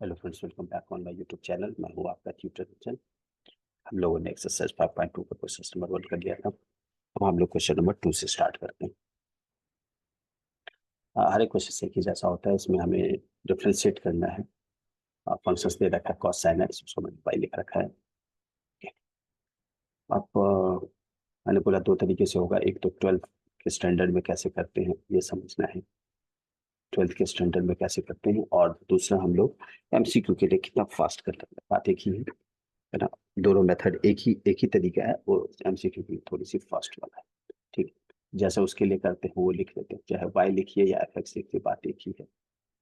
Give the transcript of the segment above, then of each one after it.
Hello friends, welcome back on my YouTube channel. मैं हूँ आपका ट्यूटर किचन। हम लोगों ने एक्सरसाइज 5.2 का क्वेश्चन नंबर 1 कर लिया था। अब हम लोग क्वेश्चन नंबर 2 से स्टार्ट करते हैं। हर एक क्वेश्चन एक ही जैसा होता है। इसमें हमें डिफ्रेंशिएट करना है। फंक्शंस दे रखा है, कॉस साइन एक्स, उसको मैंने पाई लिख रखा है। आप मैंने बोला दो तरीके से होगा। एक तो 12th के स्टैंडर्ड में कैसे करते हैं ये समझना है, 12th के स्टैंडर्ड में कैसे करते हैं, और दूसरा हम लोग एमसीक्यू के लिए कितना फास्ट कर लेते हैं। बात एक ही है ना। दोनों मेथड एक ही तरीका है, वो एमसीक्यू की थोड़ी सी फास्ट वाला है। ठीक है, जैसे उसके लिए करते हैं वो लिख लेते हैं, चाहे वाई लिखिए या एफ एक्स लिखिए, बात एक ही है।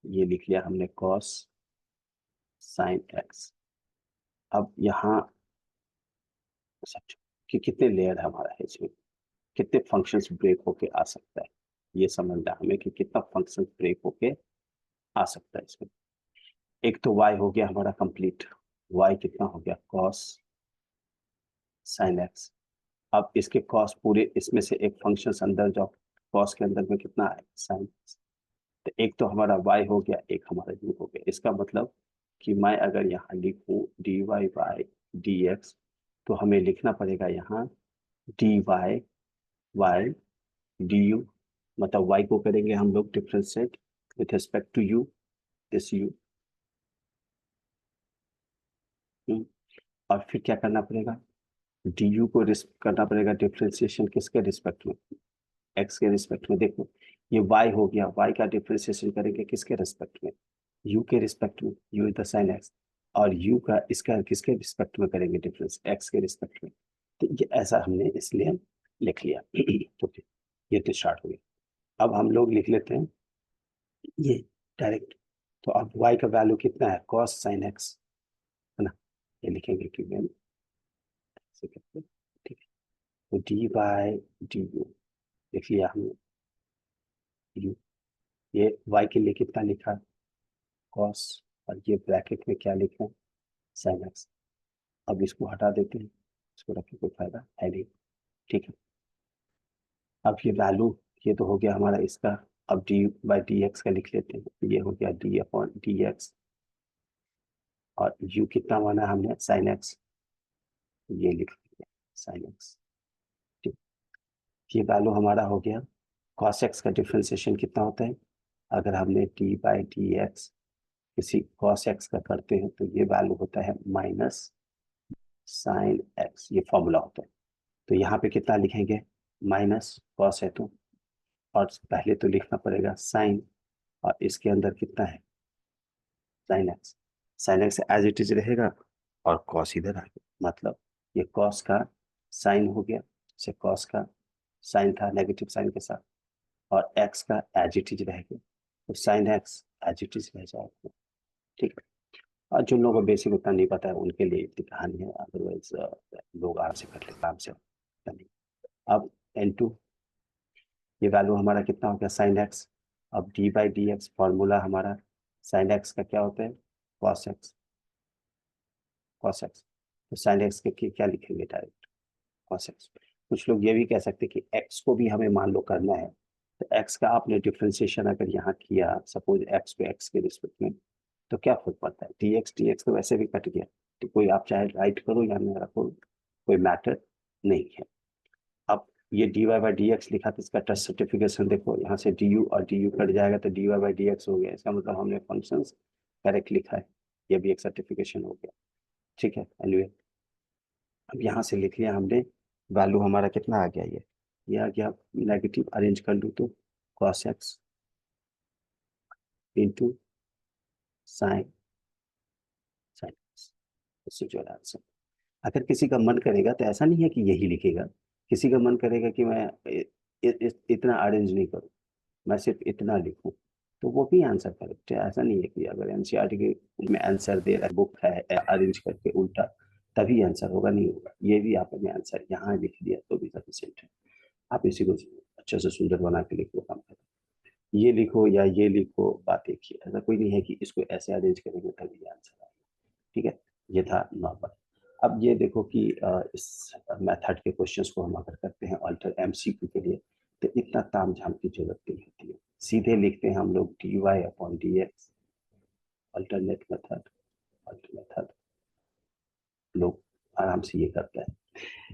ये लिख लिया हमने कॉस साइन एक्स। अब यहाँ समझो कि कितने लेयर हमारा है इसमें, कितने फंक्शंस ब्रेक होके आ सकता है। ये समझना हमें कि कितना फंक्शन ब्रेक होके आ सकता है इसमें। एक तो y हो गया हमारा कंप्लीट। y कितना हो गया, कॉस साइन एक्स। अब इसके कॉस पूरे, इसमें से एक फंक्शन अंदर जाओ, कॉस के अंदर में कितना है, साइन। तो एक तो हमारा y हो गया, एक हमारा u हो गया। इसका मतलब कि मैं अगर यहाँ लिखूं dy बाई dx, तो हमें लिखना पड़ेगा यहाँ dy y du। मतलब y को करेंगे हम लोग differentiate with respect to u, this u। और फिर क्या करना पड़ेगा, du को करना पड़ेगा डिफरेंशिएशन किसके रिस्पेक्ट में, x के रिस्पेक्ट में। देखो ये y हो गया, y का डिफरेंशिएशन करेंगे किसके रिस्पेक्ट में, u के रिस्पेक्ट में, u is the sine x। और u का इसका किसके रिस्पेक्ट में करेंगे डिफरेंस, x के रिस्पेक्ट में। तो ये ऐसा हमने इसलिए लिख लिया। तो ये तो स्टार्ट हो गया। अब हम लोग लिख लेते हैं ये डायरेक्ट। तो अब y का वैल्यू कितना है, cos sin x, है ना। ये लिखेंगे कि ऐसे करके, ठीक है। तो डी बाई डी यू लिख लिया हमने। u ये y के लिए कितना लिखा, cos, और ये ब्रैकेट में क्या लिखा है, sin x। अब इसको हटा देते हैं, इसको रखने कोई फायदा है नहीं। ठीक है, अब ये वैल्यू, ये तो हो गया हमारा इसका। अब डी बाई डी एक्स का लिख लेते हैं। ये हो गया डी अपॉन डी एक्स, और यू कितना माना हमने, साइन एक्स। ये लिख लिया साइन एक्स। ठीक, ये वैल्यू हमारा हो गया। कॉस एक्स का डिफ्रेंसिएशन कितना होता है, अगर हमने डी बाई डी एक्स किसी कॉस एक्स का करते हैं तो ये वैल्यू होता है माइनस साइन एक्स, ये फॉर्मूला होता है। तो यहाँ पे कितना लिखेंगे, माइनस कॉस है तो, और पहले तो लिखना पड़ेगा साइन, और इसके अंदर कितना है, sine x. Sine x as it is रहेगा, और कॉस इधर आ गया। मतलब ये कॉस का साइन हो गया, से कॉस का साइन था नेगेटिव साइन के साथ, और एक्स का एज इट इज रह गया, तो sine x as it is रह जाएगा। ठीक है। और जिन लोगों को बेसिक उतना नहीं पता है उनके लिए इतनी कहानी है, अदरवाइज लोग आराम से कर लेते, आराम से नहीं। अब n2, ये वैल्यू हमारा कितना हो गया, साइन एक्स। अब d by D x formula हमारा, साइन एक्स का क्या होता है, कॉस एक्स, कॉस एक्स। तो साइन एक्स के क्या लिखेंगे, डायरेक्ट कॉस एक्स। कुछ लोग ये भी कह सकते हैं कि एक्स को भी हमें मान लो करना है, तो एक्स का आपने डिफ्रेंसिएशन अगर यहाँ किया, सपोज एक्स को एक्स के रिस्पेक्ट में, तो क्या फर्क पड़ता है, डी एक्स तो वैसे भी कट गया। तो कोई आप चाहे राइट करो या ना रखो, कोई मैटर नहीं है। अब ये d y by D x लिखा, तो इसका टेस्ट सर्टिफिकेशन देखो, यहाँ से डी यू और डी यू कट जाएगा तो d y by D x हो गया। इसका मतलब हमने फंक्शन करेक्ट लिखा है, ये भी एक सर्टिफिकेशन हो गया। ठीक है, एनीवे अब यहाँ से लिख लिया हमने। वैल्यू हमारा कितना आ गया, ये आ गया नेगेटिव, अरेंज कर लूँ तो cos x into sine, sine x, इससे जो है आंसर। अगर किसी का मन करेगा तो ऐसा नहीं है कि यही लिखेगा, किसी का मन करेगा कि मैं इतना अरेंज नहीं करूँ, मैं सिर्फ इतना लिखूं, तो वो भी आंसर करेक्ट है। ऐसा नहीं है कि अगर एनसीईआरटी के में आंसर दे रहा है, बुक है अरेंज करके उल्टा, तभी आंसर होगा, नहीं होगा। ये भी आपने आंसर यहाँ लिख दिया तो भी सफिशिएंट है। आप इसी को अच्छे से सुंदर बना के लिखो, काम करो। ये लिखो या ये लिखो, बात एक ही। ऐसा कोई नहीं है कि इसको ऐसे अरेंज करेंगे तभी आंसर आएगा। ठीक है, ये था नॉर्मल। अब ये देखो कि इस मेथड के क्वेश्चंस को हम अगर करते हैं अल्टर एमसीक्यू के लिए, तो इतना ताम झाम की जरूरत नहीं होती है। सीधे लिखते हैं हम लोग d y upon d x, alternate method, लोग आराम से ये करते हैं।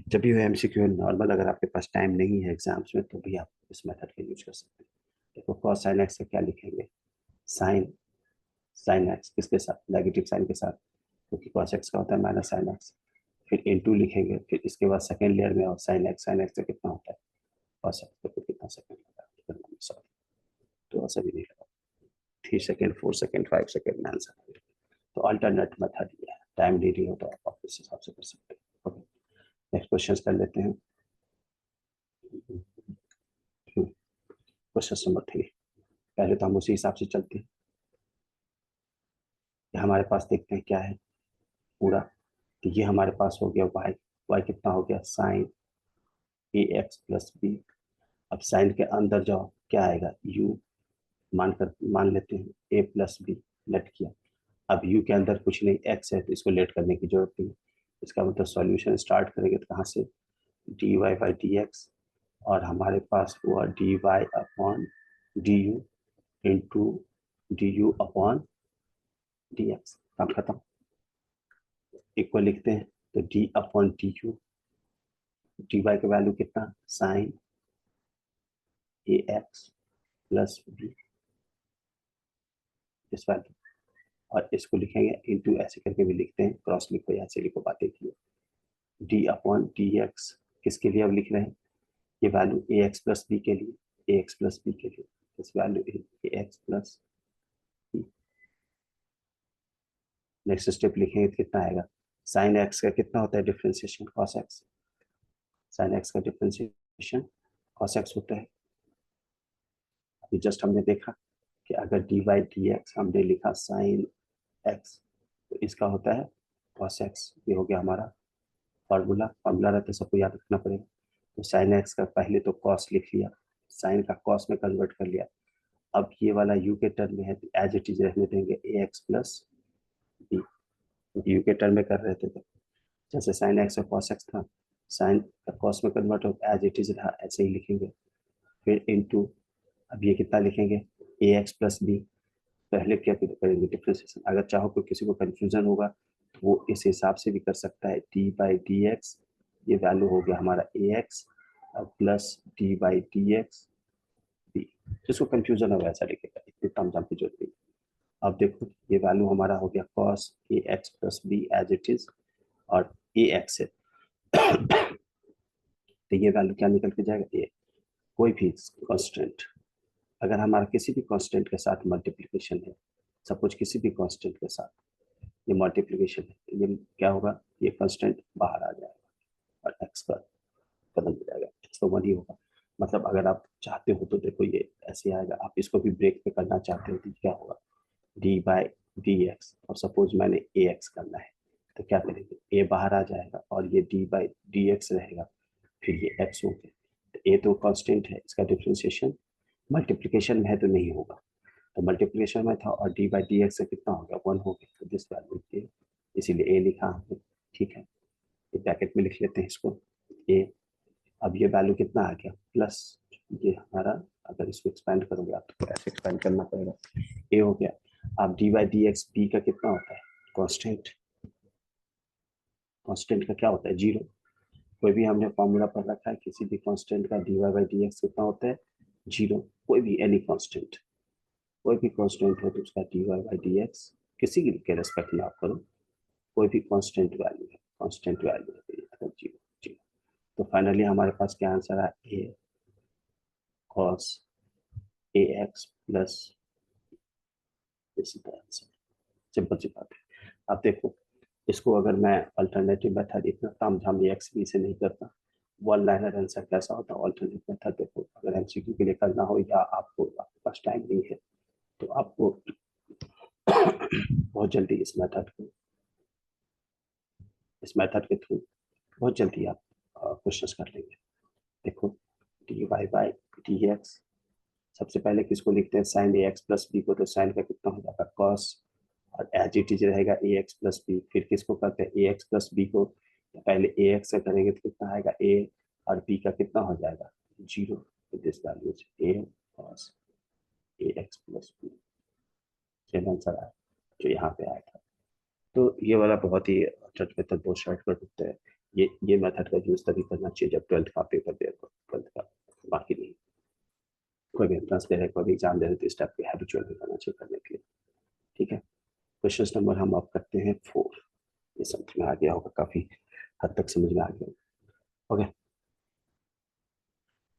जब भी एमसीक्यू नॉर्मल, अगर आपके पास टाइम नहीं है एग्जाम्स में तो भी आप इस मेथड का यूज कर सकते हैं। देखो कॉस साइन एक्स का क्या लिखेंगे, साइन साइन एक्स किसके साथ, नेगेटिव साइन के साथ, क्योंकि कॉस एक्स का होता है माइनस साइन एक्स। फिर इनटू लिखेंगे, फिर इसके बाद सेकंड लेयर में और साइन एक्स से कितना होता है कॉस एक्स, तो कितना सेकंड लगा, सॉरी तो ऐसा भी नहीं लगा, 3 सेकंड 4 सेकंड 5 सेकंड में आंसर। तो अल्टरनेट मेथड ये है, टाइम ले रही हो तो आप इस हिसाब से कर सकते हैं। ओके, नेक्स्ट क्वेश्चन कर लेते हैं। क्वेश्चन नंबर 3, पहले तो हम उसी हिसाब से चलते हैं। हमारे पास देखते हैं क्या है पूरा, तो ये हमारे पास हो गया वाई, वाई कितना हो गया साइन ए एक्स प्लस बी। अब साइन के अंदर जाओ क्या आएगा यू, मान लेते हैं ए प्लस बी, लेट किया। अब यू के अंदर कुछ नहीं एक्स है तो इसको लेट करने की जरूरत नहीं। इसका मतलब सॉल्यूशन स्टार्ट करेंगे तो कहाँ से, d y by D x, और हमारे पास हुआ d y upon d u into d u upon d x, काम खत्म। इक्वल लिखते हैं तो d upon d u, d y का वैल्यू कितना साइन ए एक्स प्लस बी, इस वैल्यू, और इसको लिखेंगे इंटू, ऐसे करके भी लिखते हैं, क्रॉस लिखो या ऐसे लिखो, बातें की डी अपॉन डी एक्स किसके लिए अब लिख रहे हैं, ये value A x plus B के लिए, ए एक्स प्लस बी के लिए, इस value A x plus B. Next step लिखेंगे तो कितना आएगा, साइन एक्स का कितना होता है differentiation cos x, sine X का डिफ्रेंसिएशन कॉस एक्स होता है। अभी जस्ट हमने देखा कि अगर डी बाई डी एक्स हमने लिखा साइन एक्स तो इसका होता है कॉस एक्स, ये हो गया हमारा फार्मूला, फार्मूला रहता है सबको याद रखना पड़ेगा। तो साइन एक्स का पहले तो कॉस लिख लिया, साइन का कॉस में कन्वर्ट कर लिया। अब ये वाला यू के टर्म में है तो एज इट इज रहने देंगे ए एक्स प्लस बी, यू के टर्म में कर रहे थे तो जैसे साइन एक्स और कॉस एक्स था, साइन का कॉस में कन्वर्ट हो एज इट इज रहा, ऐसे ही लिखेंगे। फिर इनटू, अब ये कितना लिखेंगे ए एक्स प्लस बी, पहले क्या करेंगे डिफ्रेंसिएशन, अगर चाहो तो किसी को कंफ्यूजन होगा तो वो इस हिसाब से भी कर सकता है, डी बाई डी एक्स, ये वैल्यू हो गया हमारा ए एक्स और plus d by D x b, जिसको कंफ्यूजन है वैसा लिखेगा, इतनी तामझाम की जरूरत नहीं। अब देखो ये वैल्यू हमारा हो गया cos A x plus b as it is, और ए एक्स है तो ये वैल्यू क्या निकल के जाएगा, ए, कोई भी कांस्टेंट, अगर हमारा किसी भी कांस्टेंट के साथ मल्टीप्लिकेशन है, सपोज किसी भी कांस्टेंट के साथ ये मल्टीप्लिकेशन है, तो ये क्या होगा, ये कांस्टेंट बाहर आ जाएगा और एक्स का बदल जाएगा, एक्स तो 1 ही होगा। मतलब अगर आप चाहते हो तो देखो ये ऐसे आएगा, आप इसको भी ब्रेक पे करना चाहते हो तो क्या होगा, डी बाई डी एक्स, और सपोज मैंने ए एक्स करना है तो क्या करेंगे, ए बाहर आ जाएगा और ये डी बाई डी एक्स रहेगा, फिर ये एक्स हो गया। तो ए तो कांस्टेंट है, इसका डिफ्रेंसिएशन मल्टीप्लिकेशन में है तो नहीं होगा, तो मल्टीप्लिकेशन में था और डी बाई डी एक्स से कितना हो गया 1 हो गया, तो दिस वैल्यू ए, इसीलिए ए लिखा हमने, ठीक है। ये ब्रैकेट में लिख लेते हैं इसको ए। अब ये वैल्यू कितना आ गया प्लस, ये हमारा, अगर इसको एक्सपेंड करोगे आप तो ऐसे एक्सपेंड करना पड़ेगा, ए हो गया। अब d by D x b का कितना होता है कांस्टेंट, कांस्टेंट का क्या होता है जीरो, कोई भी हमने फॉर्मूला पढ़ रखा है, किसी भी कांस्टेंट का d y by D x कितना होता है जीरो, कोई भी एनी कांस्टेंट, कोई भी कांस्टेंट हो तो उसका d y by D x किसी के रेस्पेक्ट में आप करो, कोई भी कांस्टेंट वैल्यू है, कांस्टेंट वैल्यू है अगर जीरो, जीरो। तो फाइनली हमारे पास क्या आंसर है, ए कॉस ए एक्स प्लस, इसी तरह से सिंपल सी बात है। अब देखो इसको अगर मैं अल्टरनेटिव मेथड, इतना तामझाम एक्स बी से नहीं करता, वन लाइनर आंसर कैसा होता है अल्टरनेट मेथड, देखो अगर एमसीक्यू के लिए करना हो या आपको आपके पास टाइम नहीं है तो आपको बहुत जल्दी इस मेथड के थ्रू बहुत जल्दी आप क्वेश्चंस कर लेंगे। देखो d y by D x, सबसे पहले किसको लिखते हैं साइन ए एक्स प्लस बी को, तो साइन का कितना हो जाएगा कॉस, और एज इट इज रहेगा ए एक्स प्लस बी। फिर किसको करते हैं ए एक्स प्लस बी को, तो पहले ए एक्स से करेंगे तो कितना आएगा ए, और बी का कितना हो जाएगा जीरो, तो this value is a cos A x plus b, same answer आया। जो यहाँ पे आया था। तो ये वाला बहुत ही अच्छा मेथड, बहुत शॉर्टकट होता है। ये मेथड का यूज तभी करना चाहिए जब 12th का पेपर दे, 12th का, बाकी नहीं। कोई भी एंट्रेंस दे रहे हैं, कोई भी एग्जाम दे रहे, तो इस टाइप के हैबिचुअल भी करना चाहिए करने के लिए। ठीक है, क्वेश्चन नंबर हम अब करते हैं 4। ये समझ में आ गया होगा, काफी हद तक समझ में आ गया। ओके,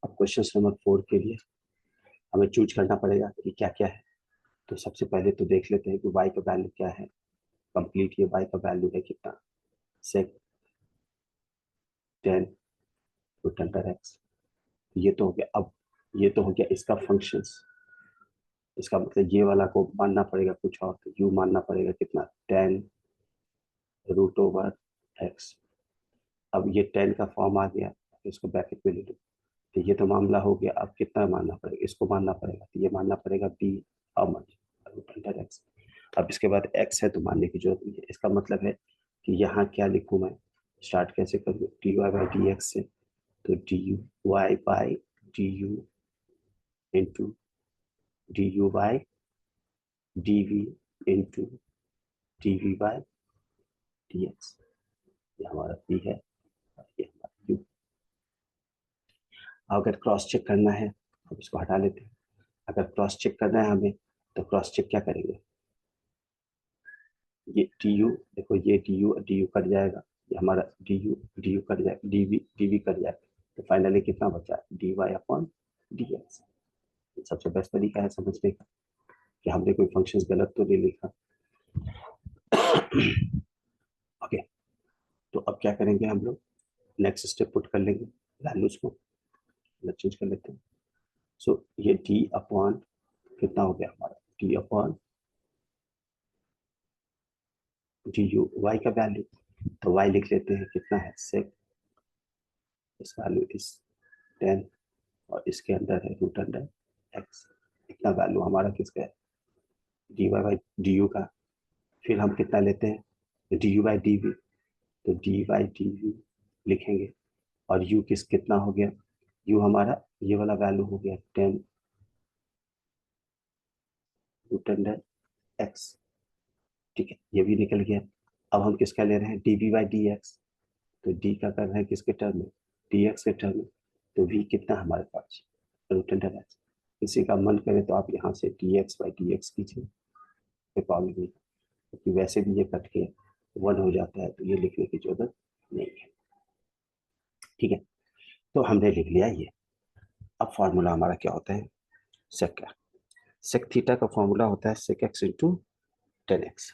अब क्वेश्चन नंबर 4 के लिए हमें चूज करना पड़ेगा कि क्या क्या है। तो सबसे पहले तो देख लेते हैं कि y का वैल्यू क्या है। कंप्लीट ये y का वैल्यू है कितना, sec 10 रूट अंडर x। ये तो हो गया। अब ये तो हो गया इसका फंक्शंस। इसका मतलब ये वाला को मानना पड़ेगा कुछ और, तो u मानना पड़ेगा कितना, 10 रूट ओवर x। अब ये 10 का फॉर्म आ गया, तो इसको ब्रैकेट में ले लो। तो ये तो मामला हो गया। अब कितना मानना पड़ेगा, इसको मानना पड़ेगा, तो ये मानना पड़ेगा b how much, root under x। अब इसके बाद x है तो मानने की जरूरत नहीं है। इसका मतलब है कि यहाँ क्या लिखूं मैं, स्टार्ट कैसे करूँ, dy बाई डी एक्स से। तो dy by du into du by dv into dv by dx। ये हमारा p है और ये हमारा u। अगर क्रॉस चेक करना है, अब इसको हटा लेते हैं। अगर क्रॉस चेक करना है हमें, तो क्रॉस चेक क्या करेंगे, ये du, देखो ये du कट जाएगा, ये हमारा du कट जाएगा, dv कट जाएगा। तो फाइनली कितना बचा, dy अपॉन dx। सबसे बेस्ट तरीका है समझने का कि हमने कोई फंक्शंस गलत तो नहीं लिखा। ओके, तो अब क्या करेंगे हम लोग, नेक्स्ट स्टेप पुट कर लेंगे, वैल्यूज को चेंज कर लेते हैं। सो ये d अपॉन कितना हो गया हमारा, d अपॉन du, y का वैल्यू। तो y लिख लेते हैं कितना है, sec, इस वैल्यू इस 10 और इसके अंदर है रूट अंडर x। इतना वैल्यू हमारा किसका है, dy बाई du का। फिर हम कितना लेते हैं, du बाई dv। तो dy बाई dv लिखेंगे। और u कितना हो गया, u हमारा ये वाला वैल्यू हो गया 10 रूट अंडर x। ठीक है, ये भी निकल गया। अब हम किसका ले रहे हैं, dv बाई dx। तो d का कर रहे हैं किसके टर्म में, dx के टर्म में। तो v कितना हमारे पास, रूट अंडर x। किसी का मन करे तो आप यहाँ से dx बाई dx कीजिए, कोई प्रॉब्लम नहीं, क्योंकि वैसे भी ये कट के 1 हो जाता है, तो ये लिखने की जरूरत नहीं है। ठीक है, तो हमने लिख लिया ये। अब फॉर्मूला हमारा क्या होता है, सेक का, सेक थीटा का फॉर्मूला होता है सेक एक्स इंटू 10x।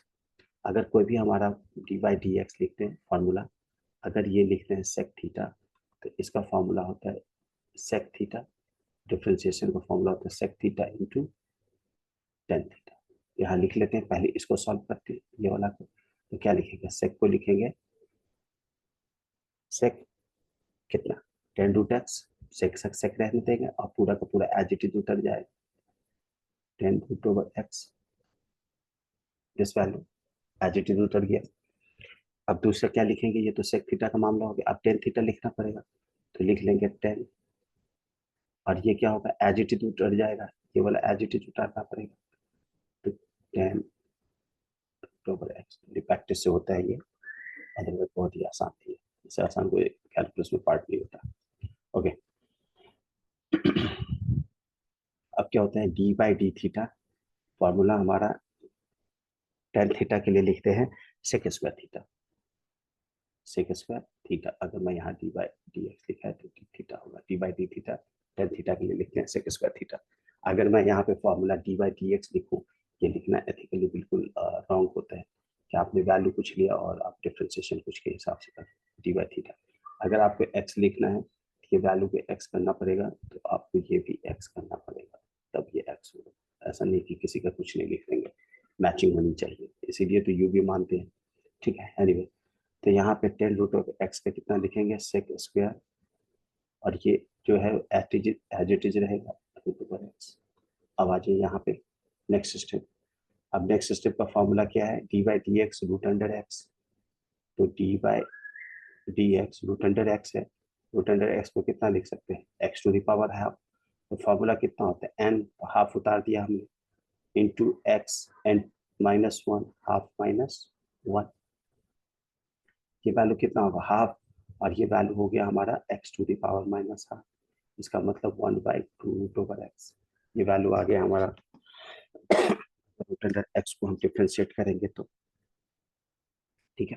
अगर कोई भी हमारा डी बाई डी एक्स लिखते हैं फॉर्मूला, अगर ये लिखते हैं सेक थीटा, तो इसका फॉर्मूला होता है सेक थीटा, डिफरेंशिएशन का फॉर्मूला होता है सेक थीटा इंटू 10 थीटा। यहाँ लिख लेते हैं, पहले इसको सॉल्व करते हैं ये वाला को। तो क्या लिखेंगे, सेक को लिखेंगे सेक कितना, 10 रूट एक्स, सेक सेक सेक रहने देंगे और पूरा का पूरा एज इट इज उतर जाएगा, 10 root over x this value, as it is उतर गया। अब दूसरा क्या लिखेंगे, ये तो सेक थीटा का मामला हो गया, अब टेन थीटा लिखना पड़ेगा। तो लिख लेंगे 10, और ये क्या होगा, एज इट इज उतर जाएगा, ये वाला एज इट इज उतारना पड़ेगा। तो 10 ओवर एक्स, प्रैक्टिस से होता है ये, अदरवाइज बहुत ही आसान थी, इससे आसान कोई कैलकुलस में पार्ट नहीं होता। ओके, अब क्या होता है, D by d theta, formula हमारा टेन थीटा के लिए लिखते हैं sec square theta, sec square theta. अगर मैं यहाँ डी बाई डी एक्स लिखा है तो डी थीटा होगा, D by d theta, ten theta के लिए लिखते हैं सेक स्क्वायर थीटा। अगर मैं यहाँ पे formula D by D x लिखूँ, ये लिखना एथिकली बिल्कुल रॉन्ग होता है कि आपने वैल्यू कुछ लिया और आप डिफ्रेंसिएशन कुछ के हिसाब से कर डी बाई थीटा। अगर आपको एक्स लिखना है, ये वैल्यू पे एक्स करना पड़ेगा, तो आपको ये भी एक्स करना पड़ेगा, तब ये एक्स होगा। ऐसा नहीं कि किसी का कुछ नहीं लिख देंगे, मैचिंग होनी चाहिए, इसीलिए तो यू भी मानते हैं। ठीक है, एनीवे, तो यहाँ पे 10 रूट ऑफ एक्स का कितना लिखेंगे, सेक स्क्वायर, और ये जो है एज इट इज रहेगा रूट ओवर एक्स। अब आ जाइए यहाँ पे नेक्स्ट स्टेप। अब नेक्स्ट स्टेप का फॉर्मूला क्या है, D by D X root under X. तो D by D X root under X है, रूट अंडर एक्स को कितना लिख सकते हैं, X to the power half. तो फॉर्मूला कितना होता है, एन हाफ उतार दिया हमने, इंटू एक्स, एन -1 हाफ -1, ये वैल्यू कितना होगा हाफ, और ये वैल्यू हो गया हमारा x⁻⁻, हाफ, इसका मतलब 1/2√x, ये वैल्यू आ गया हमारा। x को हम डिफ्रेंशिएट करेंगे तो ठीक है,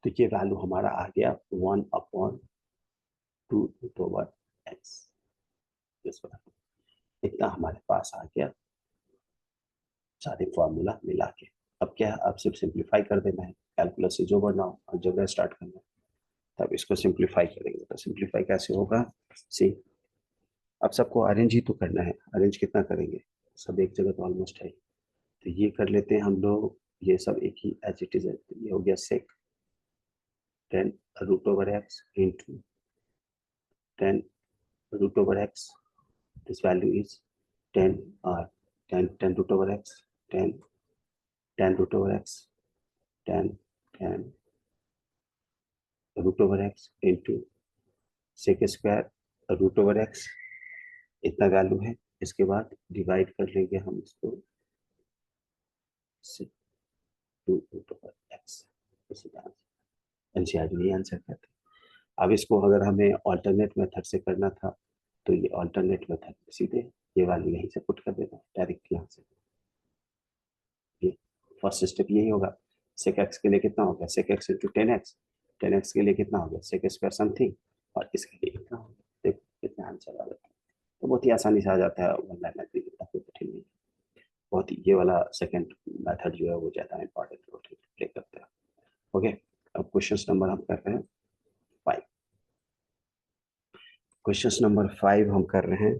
तो ये वैल्यू हमारा आ गया 1/2√x, इतना हमारे पास आ गया सारे फॉर्मूला मिला के। अब क्या है, अब सिर्फ सिंप्लीफाई कर देना है, कैलकुलस से जो बनना हो और जगह स्टार्ट करना है, तब इसको सिंप्लीफाई करेंगे। तो सिंप्लीफाई कैसे होगा, सी अब सबको अरेंज ही तो करना है, अरेंज कितना करेंगे, सब एक जगह तो ऑलमोस्ट है, तो ये कर लेते हैं हम लोग, ये सब एक ही एज इट इज है, तो ये हो गया sec 10√x into 10√x, this value is 10 10√x 10 10√x 10 10√x into sec square √x, इतना वैल्यू है। इसके बाद डिवाइड कर लेंगे हम इसको से 2√x, एनसीईआरटी नहीं आंसर करते। अब इसको अगर हमें ऑल्टरनेट मेथड से करना था, तो ये ऑल्टरनेट मेथड सीधे ये वाली यहीं से पुट कर देना डायरेक्ट यहाँ से। ये फर्स्ट स्टेप यही होगा, sec x के लिए कितना हो गया sec x into 10x, 10x के लिए कितना हो गया sec स्क्वायर समथिंग, और इसके लिए कितना हो गया, देखो कितना आंसर आ जाता है। तो बहुत ही आसानी से आ जाता है, वन लाइन में कोई कठिन नहीं, बहुत ही ये वाला सेकंड मेथड जो है वो ज़्यादा इंपॉर्टेंट रोल प्ले करता है। ओके, अब क्वेश्चन नंबर हम कर रहे हैं 5। क्वेश्चन नंबर 5 हम कर रहे हैं,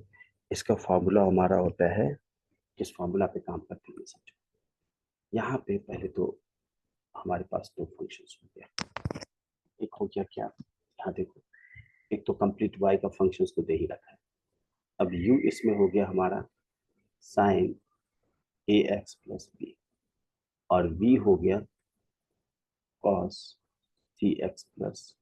इसका फॉर्मूला हमारा होता है, किस फॉर्मूला पे काम करते हैं समझो। यहाँ पे पहले तो हमारे पास दो फंक्शंस हो गया, एक हो गया क्या, यहाँ देखो, एक तो कंप्लीट y का फंक्शंस तो दे ही रखा है, अब u इसमें हो गया हमारा sin ax प्लस b, और v हो गया cos cx प्लस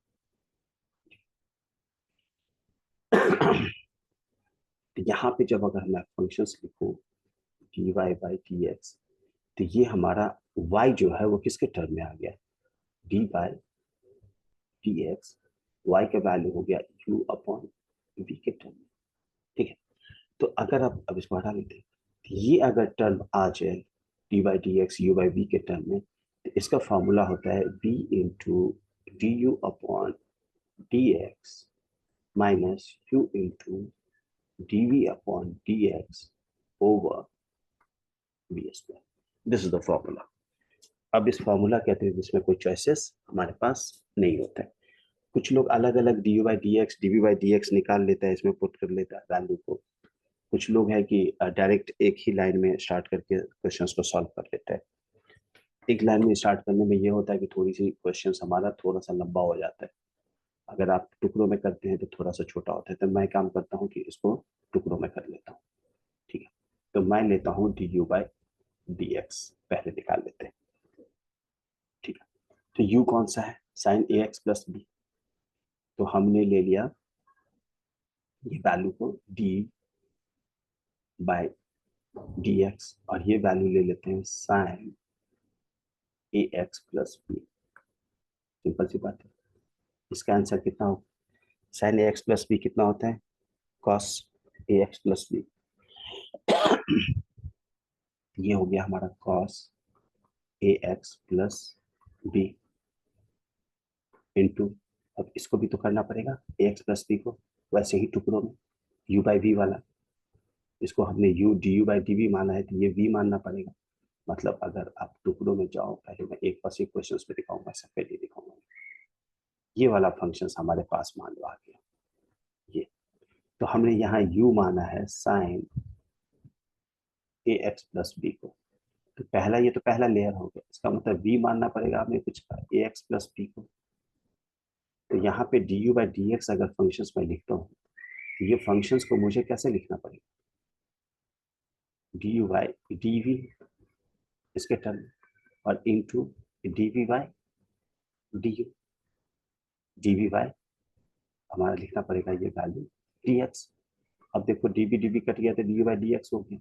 यहाँ पे जब अगर मैं फंक्शंस लिखूं dy बाई dx, तो ये हमारा y जो है वो किसके टर्म में आ गया, d बाई dx, y का वैल्यू हो गया u अपॉन v के टर्म में, ठीक है। तो अगर आप अब इसको हटा लेते हैं, तो ये अगर टर्म आ जाए d by D x u by v के टर्म में, तो इसका फॉर्मूला होता है v into d u upon d x minus u into d v upon d x over v square, this is the formula. अब इस formula कहते हैं जिसमें कोई चॉइसेस हमारे पास नहीं होता है, कुछ लोग अलग अलग d you by D x d v by D x निकाल लेता है, इसमें पुट कर लेता है वैल्यू को, कुछ लोग हैं कि डायरेक्ट एक ही लाइन में स्टार्ट करके क्वेश्चंस को सॉल्व कर लेते हैं। एक लाइन में स्टार्ट करने में ये होता है कि थोड़ी सी क्वेश्चंस हमारा थोड़ा सा लंबा हो जाता है, अगर आप टुकड़ों में करते हैं तो थोड़ा सा छोटा होता है, तो मैं काम करता हूँ कि इसको टुकड़ों में कर लेता हूँ, ठीक है। तो मैं लेता हूँ D you by D x, पहले निकाल लेते हैं, ठीक है। तो यू कौन सा है, साइन ए एक्स प्लस बी, तो हमने ले लिया ये वैल्यू को डी बाई डी एक्स, और ये वैल्यू ले लेते हैं साइन ए एक्स प्लस बी, सिंपल सी बात है। इसका आंसर कितना होगा, साइन ए एक्स प्लस बी कितना होता है, cos A x plus b, ये हो गया हमारा cos A x plus b into, अब इसको भी तो करना पड़ेगा ए एक्स प्लस बी को, वैसे ही टुकड़ों में यू बाई वी वाला, इसको हमने u d you by d v माना है, तो ये वी मानना पड़ेगा। मतलब अगर आप टुकड़ों में जाओ, पहले मैं एक बस एक क्वेश्चन पे दिखाऊंगा, सब पहले दिखाऊंगा, ये वाला फंक्शन हमारे पास मान लो आ गया ये, तो हमने यहाँ u माना है साइन ए एक्स प्लस बी को, तो पहला ये तो पहला लेयर हो गया, इसका मतलब v मानना पड़ेगा हमें कुछ का ए एक्स प्लस बी को, तो यहाँ पे D you by D x अगर फंक्शन में लिखता हूँ, तो ये फंक्शंस को मुझे कैसे लिखना पड़ेगा, d you by d v इसके टर्म, और into d v by d u, d v by हमारा लिखना पड़ेगा ये वैल्यू डी एक्स। अब देखो डी बी कट गया तो d you by D x हो गया,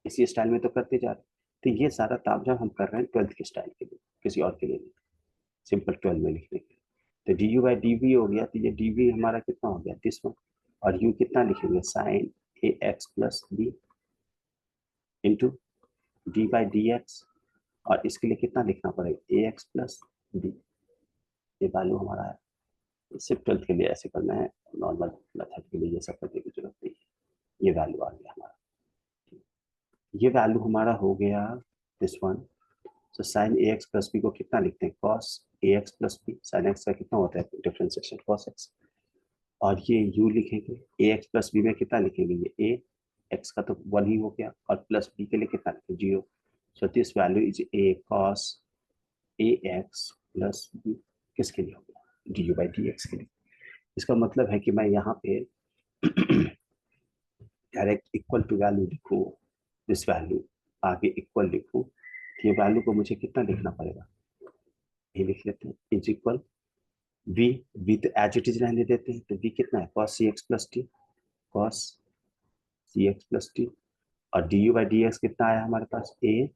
इसी स्टाइल में तो करते जा रहे, तो ये सारा तामझाम हम कर रहे हैं 12th के स्टाइल के लिए, किसी और के लिए नहीं, सिंपल 12 में लिखने के लिए। तो d you by d v हो गया, तो ये डी वी हमारा कितना हो गया दिस वन, और यू कितना लिखेंगे sine A x plus b into d by D x, और इसके लिए कितना लिखना पड़ेगा ए एक्स प्लस बी, ये वैल्यू हमारा है। सिर्फ 12th के लिए ऐसे करना है, नॉर्मल मेथड के लिए ये सब करने की जरूरत नहीं है। ये वैल्यू आ गया हमारा, ये वैल्यू हमारा हो गया दिस वन। तो साइन ए एक्स प्लस बी को कितना लिखते हैं कॉस ए x plus B, sine X का कितना होता है डिफरेंशिएशन कॉस एक्स, और ये u लिखेंगे ए एक्स प्लस बी में कितना लिखेंगे, ये ए एक्स का तो 1 ही हो गया, और प्लस बी के लिए कितना लिखेंगे 0। So this value is a cos A x plus b, किसके लिए हो गया d you by D x के लिए। इसका मतलब है कि मैं यहाँ पे डायरेक्ट इक्वल टू वैल्यू लिखूँ, दिस वैल्यू आगे इक्वल लिखूँ, ये वैल्यू को मुझे कितना लिखना पड़ेगा, ये लिख लेते हैं इज इक्वल वी तो एज इट इज रहने देते हैं, तो वी कितना है कॉस सी एक्स प्लस टी, कॉस सी एक्स प्लस टी, और D you by D x कितना आया हमारे पास A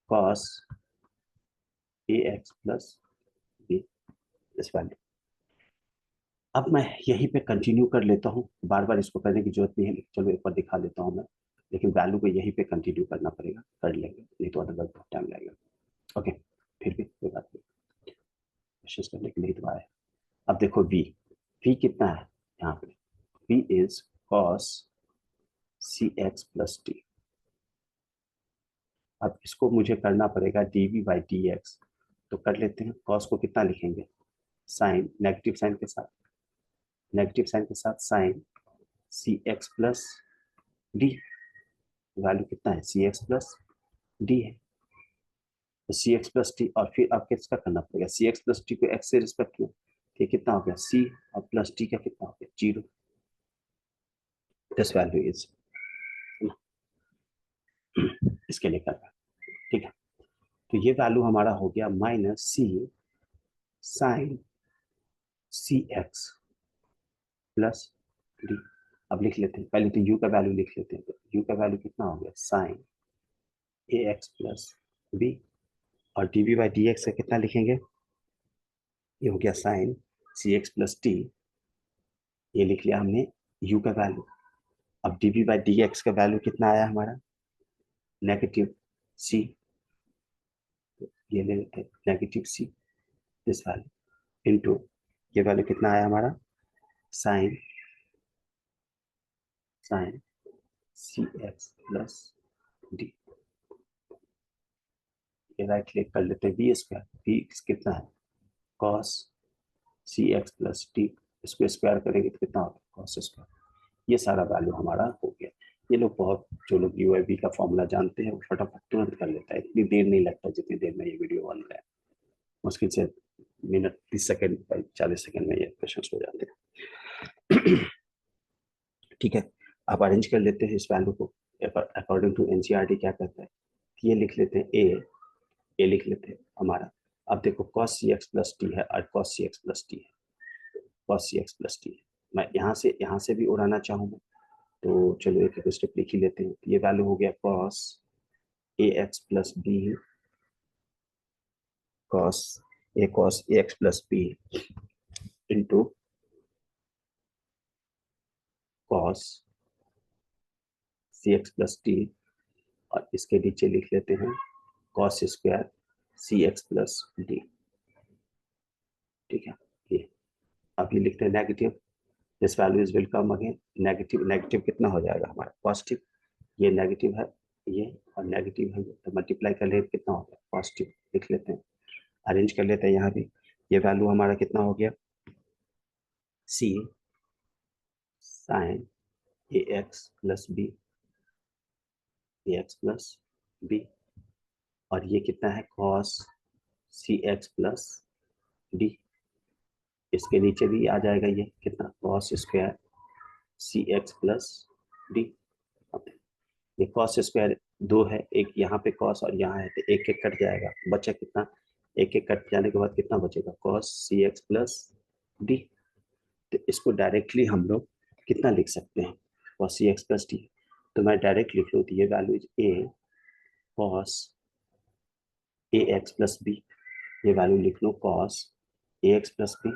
cos A x plus B, this value. अब मैं यहीं पे कंटिन्यू कर लेता हूँ, बार बार इसको करने की जरूरत नहीं है, लेकिन चलो एक बार दिखा देता हूँ मैं, लेकिन वैल्यू को यहीं पे कंटिन्यू करना पड़ेगा, कर लेंगे नहीं तो अदरवाइज बहुत टाइम लगेगा। ओके, फिर भी कोई बात नहीं, कोशिश करने के लिए तो आया। अब देखो वी कितना है यहाँ पे, v is cos C x plus t. अब इसको मुझे करना पड़ेगा d v by D x, तो कर लेते हैं। कॉस को कितना लिखेंगे साइन नेगेटिव साइन के साथ, नेगेटिव साइन के साथ sign c x plus D, value कितना है सी एक्स प्लस डी है, तो सी एक्स प्लस टी, और फिर अब किसका करना पड़ेगा सी एक्स प्लस टी को एक्स से रिस्पेक्ट में, ये कितना हो गया सी और प्लस टी का कितना हो गया 0, दिस वैल्यू इज, इसके लिए करना, ठीक है। तो ये वैल्यू हमारा हो गया माइनस सी sign c x plus D. अब लिख लेते हैं, पहले तो u का वैल्यू लिख लेते हैं, तो u का वैल्यू कितना हो गया साइन ए एक्स प्लस बी, और d v by D x का कितना लिखेंगे, ये हो गया sine c x plus t, ये लिख लिया हमने u का वैल्यू। अब d v by D x का वैल्यू कितना आया हमारा नेगेटिव सी, ये ले लेते हैं negative c, this value into ये वैल्यू कितना आया हमारा sine c x plus d, ये राइट क्लिक कर लेते हैं बी स्क्वायर, बी कितना है कॉस सी एक्स प्लस टी, इसको स्क्वायर करेंगे तो कितना होगा कॉस स्क्वायर, ये सारा वैल्यू हमारा हो गया। ये लोग बहुत जो लोग यू आई बी का फॉर्मूला जानते हैं वो फटाफट तुरंत कर लेता है, इतनी देर नहीं लगता जितनी देर में ये वीडियो बन रहा है, मुश्किल से मिनट 30 सेकंड 40 सेकंड में ये क्वेश्चन हो जाते हैं। ठीक है, आप अरेंज कर लेते हैं इस वैल्यू को अकॉर्डिंग टू एनसीईआरटी क्या कहता है, ये लिख लेते हैं ए लिख लेते हैं हमारा। अब देखो cos cx प्लस टी है और cos cx प्लस टी है, cos cx प्लस टी है, मैं यहाँ से भी उड़ाना चाहूँगा तो चलो एक स्टेप लिख ही लेते हैं। ये वैल्यू हो गया cos ax plus b, cos ax plus b into cos cx plus T, और इसके नीचे लिख लेते हैं cos square cx plus d, ठीक है। ये अब ये लिखते हैं negative, this value is will come again negative, negative कितना हो जाएगा हमारा पॉजिटिव, ये नेगेटिव है ये और नेगेटिव है, तो मल्टीप्लाई कर ले कितना हो गया पॉजिटिव, लिख लेते हैं अरेंज कर लेते हैं यहाँ भी। ये वैल्यू हमारा कितना हो गया सी साइन ए एक्स प्लस बी, ए एक्स प्लस बी, और ये कितना है cos c x plus D, इसके नीचे भी आ जाएगा ये कितना cos square c x plus d. ये cos स्क्वायर 2 है, एक यहाँ पे cos और यहाँ है, तो एक एक कट जाएगा, बचा कितना, एक एक कट जाने के बाद कितना बचेगा cos c x plus d. तो इसको डायरेक्टली हम लोग कितना लिख सकते हैं cos c x plus d, तो मैं डायरेक्ट लिख लूँ, तो ये value is a cos A x plus b, ये वैल्यू लिख लो cos A x plus b,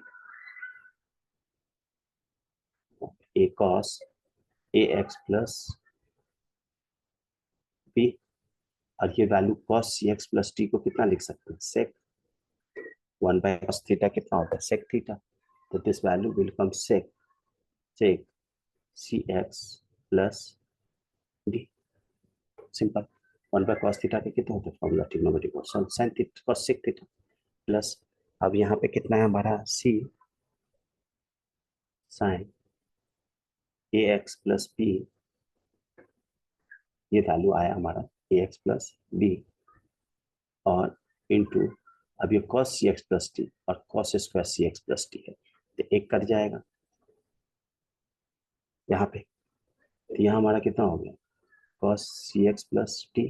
a cos A x plus b, और ये वैल्यू कॉस सी एक्स प्लस टी को कितना लिख सकते हैं, सेक 1/cos थीटा कितना होता है, सेक थीटा, तो this value will come sec sec C x plus d, simple. 1/cos theta के कितना होता है formula trigonometric sine theta cos sec theta plus, अब यहाँ पे कितना है हमारा सी साइन ए एक्स प्लस बी, ये वैल्यू आया हमारा ए एक्स प्लस बी, और इंटू अब ये कॉस सी एक्स प्लस टी और cos square c x plus t है, तो एक कट जाएगा यहाँ पे, तो यहाँ हमारा कितना हो गया कॉस सी एक्स प्लस टी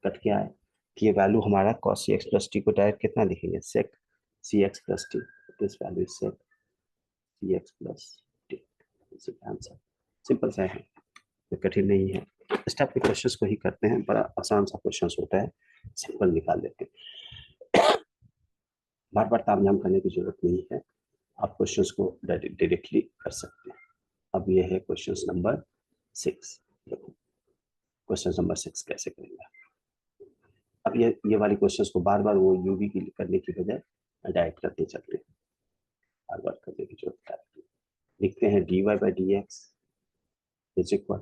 कट के आए, तो ये वैल्यू हमारा कॉस सी एक्स प्लस टी को डायरेक्ट कितना लिखेंगे, sec C x plus T, this value is sec C x plus T, answer simple सा है, तो कठिन नहीं है। इस टाइप के क्वेश्चंस को ही करते हैं, बड़ा आसान सा क्वेश्चंस होता है, सिंपल निकाल लेते हैं, बार बार तामझाम करने की जरूरत नहीं है, आप क्वेश्चंस को डायरेक्टली कर सकते हैं। अब ये है क्वेश्चन नंबर 6, देखो क्वेश्चन नंबर 6 कैसे करेंगे। अब ये वाली क्वेश्चंस को बार बार वो यूवी की करने की बजाय डायरेक्ट करते चलते हैं, बार बार करने की जरूरत है। लिखते हैं dy by D x is equal,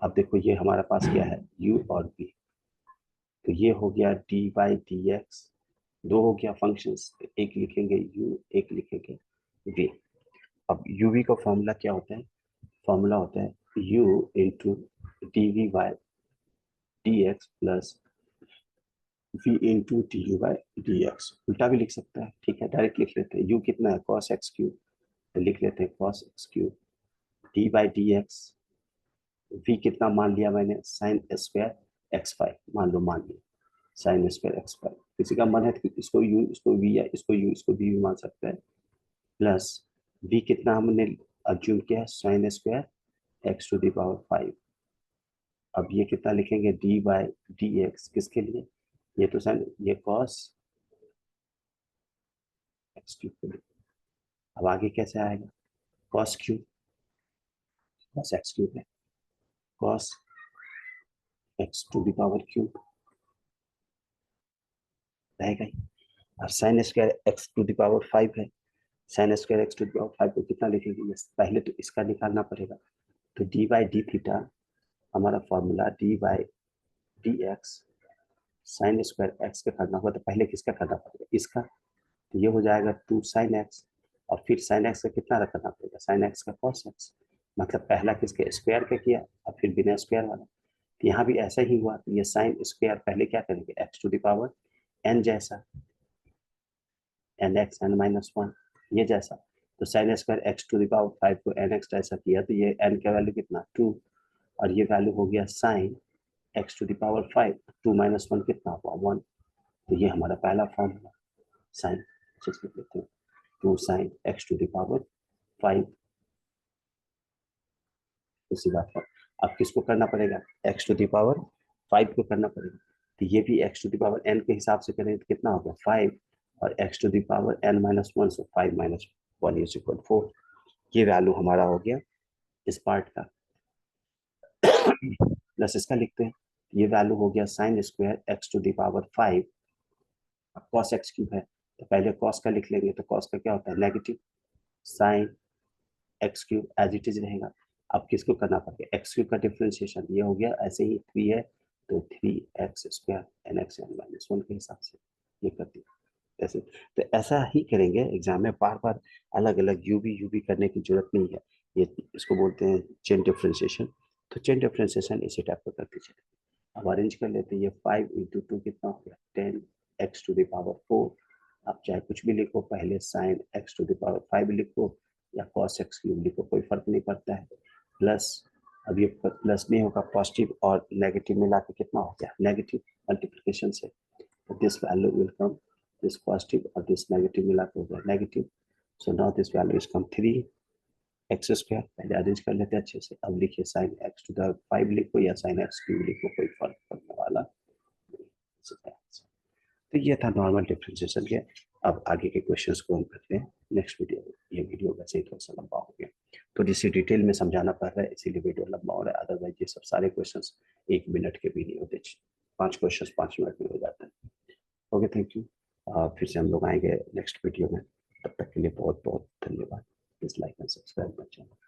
अब देखो ये हमारा पास क्या है u और v, तो ये हो गया dy dx, दो हो गया फंक्शंस, तो एक लिखेंगे u एक लिखेंगे v। अब uv का फॉर्मूला क्या होता है, फॉर्मूला होता है u into d v by D x plus v into d you by D x, उल्टा भी लिख सकता है, ठीक है डायरेक्ट लिख लेते हैं, u कितना है cos x क्यूब, तो लिख लेते हैं cos x cube, D by D x, v कितना मान लिया मैंने साइन स्क्वायर एक्स फाइव, मान लिया साइन स्क्वायर एक्स फाइव, किसी का मन है तो इसको u इसको v या इसको u इसको v भी मान सकता है, प्लस v कितना हमने अज्यूम किया है sine square x to the power 5, अब ये कितना लिखेंगे डी बाई डी एक्स, किसके लिए, ये तो साइन ये कॉस एक्स क्यूब के लिए, अब आगे कैसे आएगा cos cube, cos x cube है cos x to the power cube रहेगा ही, और sine square x to the power 5 है, sine square x to the power 5 को कितना लिखेंगे, पहले तो इसका निकालना पड़ेगा, तो डी बाई डी थीटा हमारा formula D by D x, sign square x का करना होगा तो पहले किसका करना पड़ेगा, इसका, तो ये हो जाएगा 2 साइन एक्स, और फिर साइन एक्स का कितना रखना पड़ेगा, साइन एक्स का कॉस एक्स, मतलब पहला किसके स्क्वायर का किया और फिर बिना स्क्वायर वाला, तो यहाँ भी ऐसा ही हुआ, तो ये साइन स्क्वायर पहले क्या करेंगे x to the power n जैसा, n x n minus one, ये जैसा, तो sine square x to the power 5 को एन एक्स जैसा किया, तो ये एन का वैल्यू कितना 2, और ये वैल्यू हो गया sine x to the power 5, 2 minus 1 कितना हुआ 1, तो ये हमारा पहला फॉर्मूला साइन, लेते हैं 2 sine x to the power 5, उसी बात पर अब किसको करना पड़ेगा एक्स टू द पावर 5 को करना पड़ेगा, तो ये भी x to the power n के हिसाब से करेंगे तो कितना होगा 5, और x to the power n minus 1 से 5 माइनस 1 इज इक्वल 4, ये वैल्यू हमारा हो गया इस पार्ट का, प्लस इसका लिखते हैं, ये वैल्यू हो गया sine square x to the power 5, cos x cube है तो पहले कॉस का लिख लेंगे, तो कॉस का क्या होता है negative sine x cube as it is रहेगा, अब किसको करना पड़ेगा एक्स क्यूब का डिफरेंशिएशन, ये हो गया ऐसे ही 3 है तो 3x square n x n minus 1 के हिसाब से ये कर दिया ऐसे, तो ऐसा ही करेंगे एग्जाम में, बार बार अलग अलग यूबी करने की जरूरत नहीं है, ये इसको बोलते हैं चेन डिफरेंशिएशन, तो चेन डिफरेंशिएशन इसी टाइप का करते चले, अब अरेंज कर लेते हैं, ये 5 इंटू 2 कितना हो गया 10 एक्स टू द पावर 4, आप चाहे कुछ भी लिखो, पहले sine x to the power 5 लिखो या कॉस एक्स क्यूब लिखो, कोई फर्क नहीं पड़ता है, प्लस अब ये प्लस नहीं होगा पॉजिटिव और नेगेटिव मिला के कितना हो गया नेगेटिव मल्टीप्लिकेशन से, तो this value will come this positive और दिस नेगेटिव मिला के हो गया negative, so now this value is come 3 x square पहले अरेंज कर लेते हैं अच्छे से। अब लिखिए साइन एक्स टू द 5 लिखो या साइन एक्स क्यूब लिखो, कोई फर्क पड़ने वाला नहीं। तो ये था नॉर्मल डिफरेंशिएशन के। अब आगे के क्वेश्चंस को हम करते हैं नेक्स्ट वीडियो में। ये वीडियो वैसे ही थोड़ा सा लंबा हो गया, तो जिससे डिटेल में समझाना पड़ रहा है इसीलिए वीडियो लंबा हो रहा है। अदरवाइज ये सब सारे क्वेश्चंस 1 मिनट के भी नहीं होते, 5 क्वेश्चंस 5 मिनट में हो जाते हैं। Okay, thank you. फिर से हम लोग आएंगे नेक्स्ट वीडियो में। तब तक के लिए बहुत बहुत धन्यवाद। Please like and subscribe my channel.